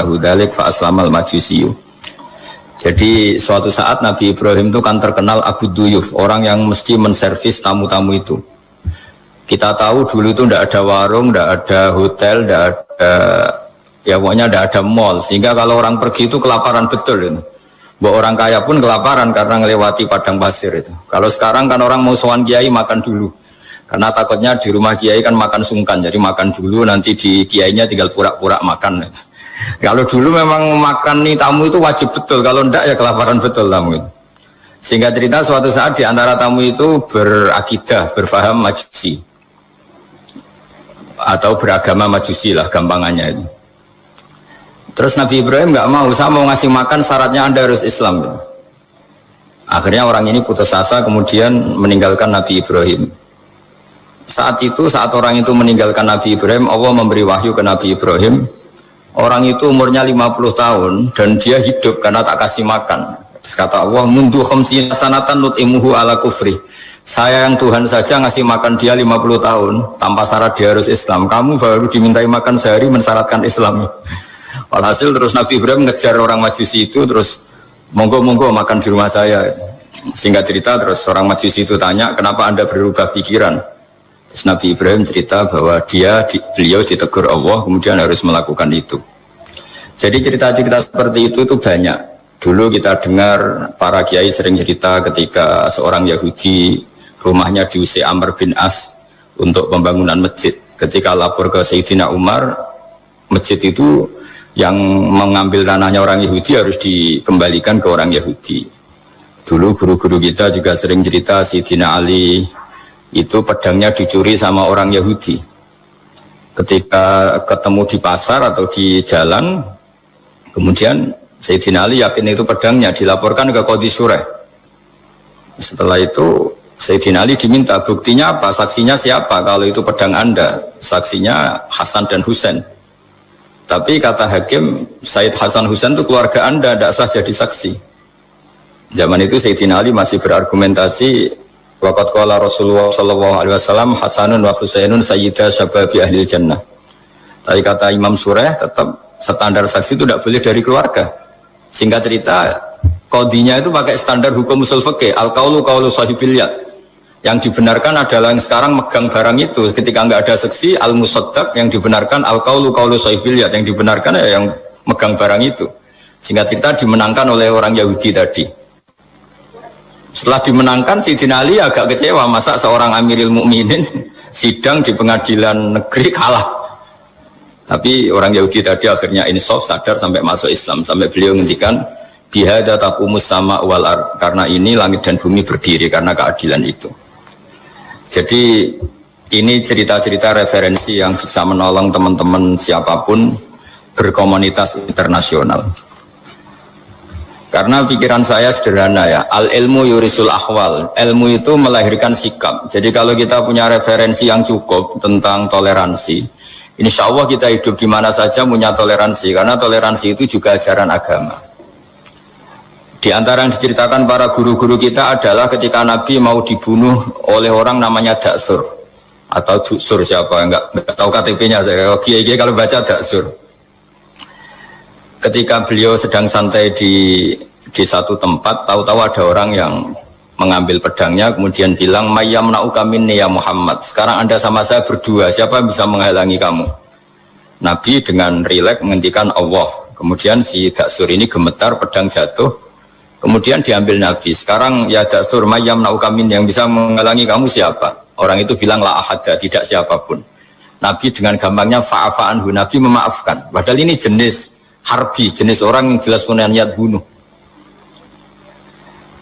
lahu dzalik fa aslamal majusiyu. Jadi suatu saat Nabi Ibrahim itu kan terkenal Abu Duyuf, orang yang mesti menservis tamu-tamu itu. Kita tahu dulu itu tidak ada warung, tidak ada hotel, tidak ada, ya pokoknya tidak ada mall, sehingga kalau orang pergi itu kelaparan betul itu. Bahwa orang kaya pun kelaparan karena melewati padang pasir itu. Kalau sekarang kan orang mau sowan kiai makan dulu, karena takutnya di rumah kiai kan makan sungkan, jadi makan dulu nanti di kiainya tinggal pura-pura makan. Kalau dulu memang makan nih tamu itu wajib betul, kalau tidak ya kelaparan betul tamu itu. Sehingga cerita suatu saat di antara tamu itu berakidah, berfaham majusi atau beragama majusi lah gampangannya itu. Terus Nabi Ibrahim nggak mau, saya mau ngasih makan syaratnya Anda harus Islam gitu. Akhirnya orang ini putus asa kemudian meninggalkan Nabi Ibrahim. Saat itu, saat orang itu meninggalkan Nabi Ibrahim, Allah memberi wahyu ke Nabi Ibrahim. Orang itu umurnya 50 tahun dan dia hidup karena tak kasih makan. Terus kata Allah, mundu khamsina sanatan nut'imuhu ala kufri. Saya yang Tuhan saja ngasih makan dia 50 tahun tanpa syarat dia harus Islam. Kamu baru dimintai makan sehari mensyaratkan Islam. Walhasil terus Nabi Ibrahim ngejar orang Majusi itu, terus monggo-monggo makan di rumah saya. Singkat cerita terus orang Majusi itu tanya, kenapa Anda berubah pikiran? Terus Nabi Ibrahim cerita bahwa beliau ditegur Allah kemudian harus melakukan itu. Jadi cerita-cerita seperti itu banyak. Dulu kita dengar para kiai sering cerita ketika seorang Yahudi rumahnya diusir Amr bin As untuk pembangunan masjid. Ketika lapor ke Sayyidina Umar, masjid itu yang mengambil tanahnya orang Yahudi harus dikembalikan ke orang Yahudi. Dulu guru-guru kita juga sering cerita Sayyidina Ali itu pedangnya dicuri sama orang Yahudi. Ketika ketemu di pasar atau di jalan, kemudian Sayyidina Ali yakin itu pedangnya, dilaporkan ke Qadhi Syureh. Setelah itu Sayyidina Ali diminta buktinya apa, saksinya siapa kalau itu pedang Anda. Saksinya Hasan dan Husain. Tapi kata hakim, Sayyid Hasan Husain itu keluarga Anda, tidak sah jadi saksi. Zaman itu Sayyidina Ali masih berargumentasi, waqad qala Rasulullah sallallahu alaihi wasallam Hasanun wa Husainun sayyida syababi ahli jannah. Tapi kata Imam Sureh, tetap standar saksi itu tidak boleh dari keluarga. Singkat cerita, qadhinya itu pakai standar hukum usul fikih, al-qaulu qaulu sahibil yad. Yang dibenarkan adalah yang sekarang megang barang itu. Ketika nggak ada saksi, al-musaddaq, yang dibenarkan al-qaulu qaulu sahibil yad, yang dibenarkan ya yang megang barang itu. Singkat cerita dimenangkan oleh orang Yahudi tadi. Setelah dimenangkan, Sayyidina Ali agak kecewa, masa seorang Amirul Mukminin sidang di pengadilan negeri kalah. Tapi orang Yahudi tadi akhirnya insaf, sadar sampai masuk Islam, sampai beliau ngendikan bihada taqumus sama wal ard, karena ini langit dan bumi berdiri karena keadilan itu. Jadi ini cerita-cerita referensi yang bisa menolong teman-teman siapapun berkomunitas internasional. Karena pikiran saya sederhana ya, al ilmu yurisul ahwal, ilmu itu melahirkan sikap. Jadi kalau kita punya referensi yang cukup tentang toleransi, insya Allah kita hidup di mana saja punya toleransi, karena toleransi itu juga ajaran agama. Di antara yang diceritakan para guru-guru kita adalah ketika Nabi mau dibunuh oleh orang namanya Daksur atau Duksur, siapa enggak tahu KTP-nya saya. Kiai kalau baca Daksur. Ketika beliau sedang santai di satu tempat, tahu-tahu ada orang yang mengambil pedangnya kemudian bilang mayyamna'uka minni ya Muhammad, sekarang Anda sama saya berdua, siapa yang bisa menghalangi kamu? Nabi dengan rileks menghentikan Allah. Kemudian si Daksur ini gemetar, pedang jatuh, kemudian diambil Nabi. Sekarang ya Daksur mayyamna'uka minni, yang bisa menghalangi kamu siapa? Orang itu bilang la ahada, tidak siapapun. Nabi dengan gampangnya fa'afa anhu, Nabi memaafkan. Padahal ini jenis harbi, jenis orang yang jelas punya niat bunuh.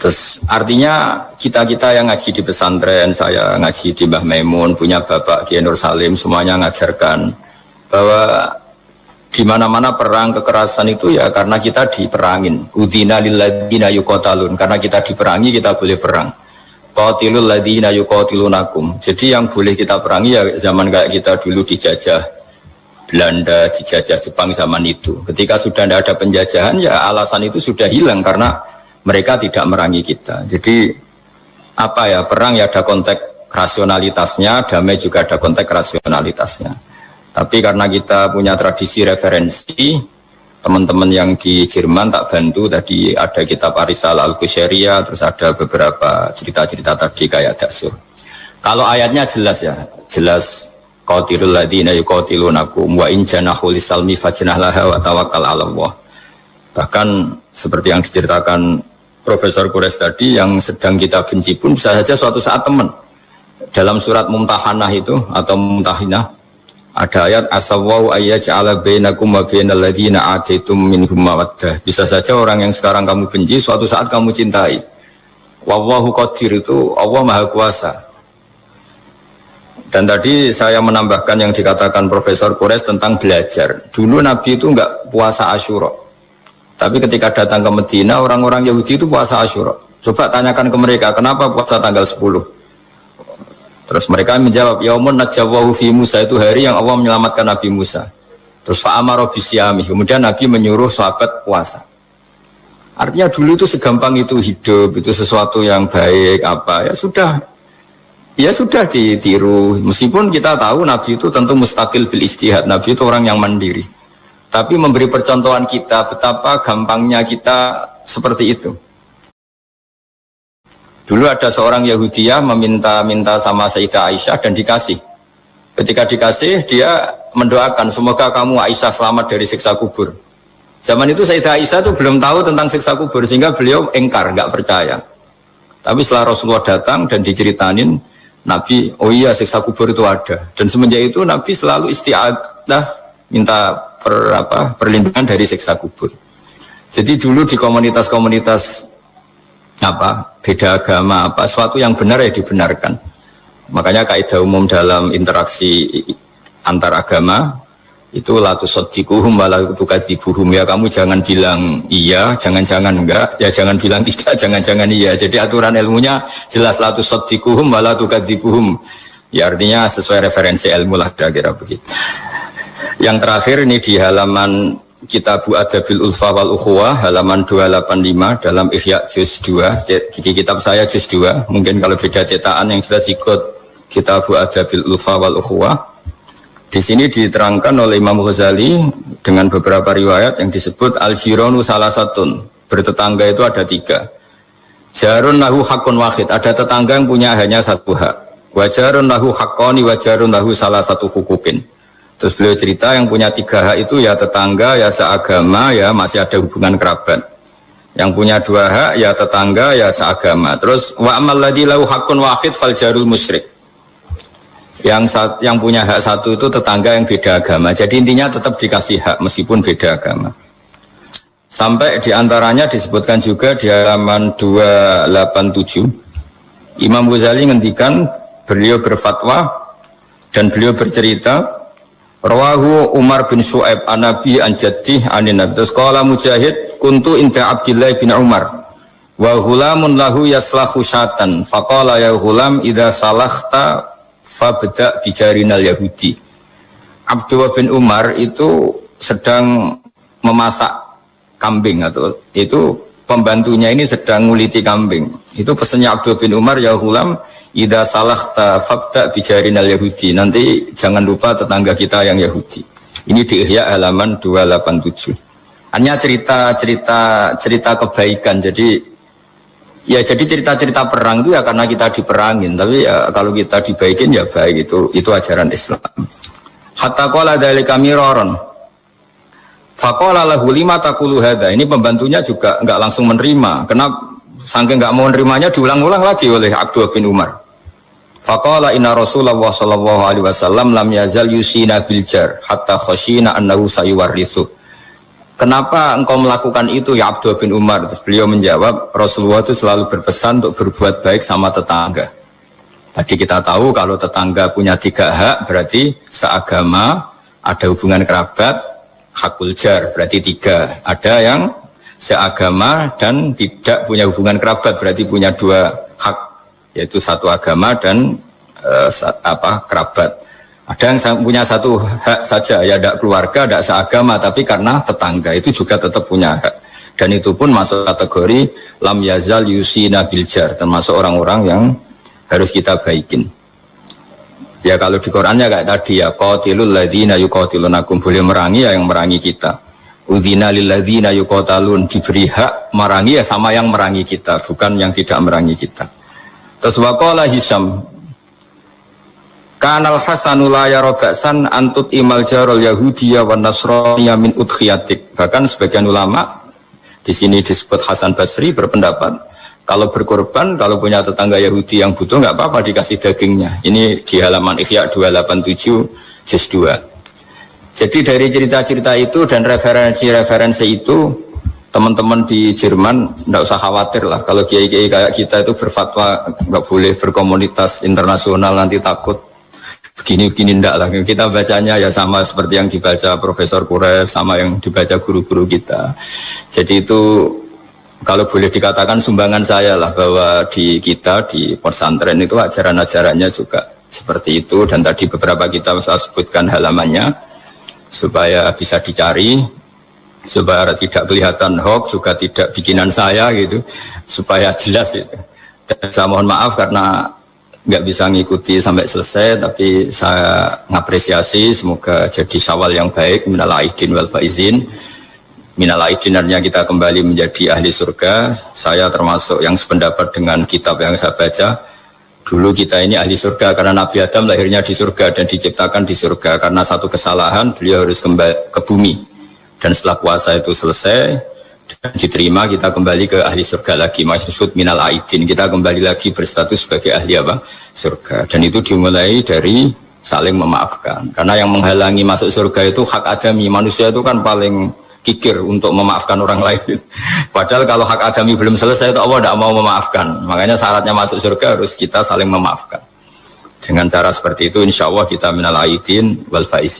Terus artinya kita-kita yang ngaji di pesantren, saya ngaji di Mbah Maimun, punya Bapak Kiai Nur Salim, semuanya ngajarkan bahwa di mana-mana perang kekerasan itu ya karena kita diperangin. Udina lilladzina yuqatalun, karena kita diperangi kita boleh perang. Qatilul ladzina yuqatilunakum. Jadi yang boleh kita perangi ya zaman kayak kita dulu dijajah Belanda, dijajah Jepang zaman itu. Ketika sudah tidak ada penjajahan, ya alasan itu sudah hilang karena mereka tidak merangi kita. Jadi apa ya, perang ya ada konteks rasionalitasnya, damai juga ada konteks rasionalitasnya. Tapi karena kita punya tradisi referensi, teman-teman yang di Jerman tak bantu tadi, ada kitab Arisal Al-Qusyairiyah, terus ada beberapa cerita-cerita tadi kayak Daksur. Kalau ayatnya jelas ya, jelas qatilul ladzina yuqatilunakum wa in janahu lisalmi fajnah laha wa tawakkal 'ala Allah. Bahkan seperti yang diceritakan Profesor Quraisy tadi, yang sedang kita benci pun bisa saja suatu saat teman. Dalam surat Mumtahanah itu atau Mumtahinah ada ayat asawwau ayyaj'ala bainakum wa bainal ladzina ataitum minhum mawaddah. Bisa saja orang yang sekarang kamu benci suatu saat kamu cintai. Wallahu qadir, itu Allah Maha Kuasa. Dan tadi saya menambahkan yang dikatakan Profesor Quraisy tentang belajar. Dulu Nabi itu enggak puasa Asyura. Tapi ketika datang ke Medina, orang-orang Yahudi itu puasa Asyura. Coba tanyakan ke mereka, kenapa puasa tanggal 10? Terus mereka menjawab, yaumun najawwahu fi Musa, itu hari yang Allah menyelamatkan Nabi Musa. Terus fa'amara bisyami, kemudian Nabi menyuruh sahabat puasa. Artinya dulu itu segampang itu hidup, itu sesuatu yang baik, apa ya sudah ditiru. Meskipun kita tahu Nabi itu tentu mustaqil bil istihad, Nabi itu orang yang mandiri. Tapi memberi percontohan kita betapa gampangnya kita seperti itu. Dulu ada seorang Yahudiyah meminta sama Sayyidah Aisyah dan dikasih. Ketika dikasih, dia mendoakan semoga kamu Aisyah selamat dari siksa kubur. Zaman itu Sayyidah Aisyah itu belum tahu tentang siksa kubur, sehingga beliau engkar, nggak percaya. Tapi setelah Rasulullah datang dan diceritanin, Nabi, oh iya siksa kubur itu ada. Dan semenjak itu Nabi selalu isti'adah, minta perlindungan dari siksa kubur. Jadi dulu di komunitas-komunitas beda agama, suatu yang benar ya dibenarkan. Makanya kaidah umum dalam interaksi antar agama itu la tusaddiquhum wa la tukadzibuhum, ya kamu jangan bilang iya, jangan-jangan enggak, ya jangan bilang tidak, jangan-jangan iya. Jadi aturan ilmunya jelas, la tusaddiquhum wa la tukadzibuhum. Ya artinya sesuai referensi ilmu lah, kira-kira begitu. Yang terakhir ini di halaman Kitabu Adabil Ulfa wal Ukhuwah halaman 285 dalam Ihya juz 2. Di kitab saya juz 2, mungkin kalau beda cetakan yang jelas ikut Kitabu Adabil Ulfa wal Ukhuwah. Di sini diterangkan oleh Imam Ghazali dengan beberapa riwayat yang disebut al-jiranu salasatun, bertetangga itu ada 3. Jarun lahu hakun wahid, ada tetangga yang punya hanya satu hak. Wa jarun lahu haqqani wa jarun lahu salasatu hukukin. Terus beliau cerita yang punya 3 hak itu ya tetangga, ya seagama, ya masih ada hubungan kerabat. Yang punya 2 hak ya tetangga, ya seagama. Terus wa amal ladzi lahu haqqun wahid fal jarul musyrik. Yang punya hak satu itu tetangga yang beda agama. Jadi intinya tetap dikasih hak meskipun beda agama. Sampai diantaranya disebutkan juga di halaman 287. Imam Ghazali ngendikan, beliau berfatwa dan beliau bercerita, rawahu Umar bin Shu'aib an Nabi an Jaddih anin Nabi. Terus qala Mujahid, kuntu inda Abdullah bin Umar wa ghulamun lahu yaslahu syatan faqala ya ghulam idza salakhta fabda bijarinal yahudi. Abdullah bin Umar itu sedang memasak kambing, atau itu pembantunya ini sedang nguliti kambing. Itu pesannya Abdullah bin Umar, ya ghulam idza salakhta fabda bijarinal yahudi, nanti jangan lupa tetangga kita yang Yahudi. Ini di Ihya halaman 287. Hanya cerita kebaikan. Jadi cerita-cerita perang itu ya karena kita diperangin, tapi ya kalau kita dibaikin ya baik, itu ajaran Islam. Hatta qala dzalika miraron. Faqala lahu lima taqulu hadza. Ini pembantunya juga enggak langsung menerima. Kenapa? Saking enggak mau nerimanya diulang-ulang lagi oleh Abdullah bin Umar. Faqala inna Rasulullah sallallahu alaihi wasallam lam yazal yusina bil jar hatta khashina annahu sayuwarithu. Kenapa engkau melakukan itu ya Abdullah bin Umar? Terus beliau menjawab, Rasulullah itu selalu berpesan untuk berbuat baik sama tetangga. Tadi kita tahu kalau tetangga punya 3 hak, berarti seagama, ada hubungan kerabat, hakul jar, berarti 3. Ada yang seagama dan tidak punya hubungan kerabat, berarti punya 2 hak, yaitu satu agama dan kerabat. Ada yang punya 1 hak saja, ya tidak keluarga, tidak seagama, tapi karena tetangga itu juga tetap punya hak. Dan itu pun masuk kategori lam yazal yusina biljar, termasuk orang-orang yang harus kita baikin. Ya kalau di Qurannya kayak tadi ya, qatilul ladzina yuqatilunakum, boleh merangi ya yang merangi kita. Udzina lil ladzina yuqatalun, diberi hak merangi ya sama yang merangi kita, bukan yang tidak merangi kita. Terus waqala Hisam Kanal Hasanu la yara ba'san antut imal jarul Yahudiyya wan Nasraniyya min udkhiyatik. Bahkan sebagian ulama di sini disebut Hasan Basri berpendapat kalau berkorban, kalau punya tetangga Yahudi yang butuh nggak apa-apa dikasih dagingnya. Ini di halaman Ihya 287 juz 2. Jadi dari cerita-cerita itu dan referensi-referensi itu, teman-teman di Jerman nggak usah khawatir lah kalau kiai-kiai kayak kita itu berfatwa nggak boleh berkomunitas internasional nanti takut begini-begini, ndak lah. Kita bacanya ya sama seperti yang dibaca Profesor Kures, sama yang dibaca guru-guru kita. Jadi itu kalau boleh dikatakan sumbangan saya lah, bahwa di kita di pesantren itu ajaran-ajarannya juga seperti itu. Dan tadi beberapa kita saya sebutkan halamannya supaya bisa dicari, supaya tidak kelihatan hoax, juga tidak bikinan saya gitu, supaya jelas itu. Dan saya mohon maaf karena nggak bisa ngikuti sampai selesai, tapi saya ngapresiasi, semoga jadi syawal yang baik. Minal aidin wal faizin. Minal aidin artinya kita kembali menjadi ahli surga. Saya termasuk yang sependapat dengan kitab yang saya baca. Dulu kita ini ahli surga karena Nabi Adam lahirnya di surga dan diciptakan di surga. Karena satu kesalahan beliau harus kembali ke bumi. Dan setelah puasa itu selesai dan diterima, kita kembali ke ahli surga lagi, maksud minal aidin, kita kembali lagi berstatus sebagai ahli apa? Surga. Dan itu dimulai dari saling memaafkan, karena yang menghalangi masuk surga itu hak adami. Manusia itu kan paling kikir untuk memaafkan orang lain, padahal kalau hak adami belum selesai itu Allah tidak mau memaafkan. Makanya syaratnya masuk surga harus kita saling memaafkan. Dengan cara seperti itu insya Allah kita minal aidin wal faiz.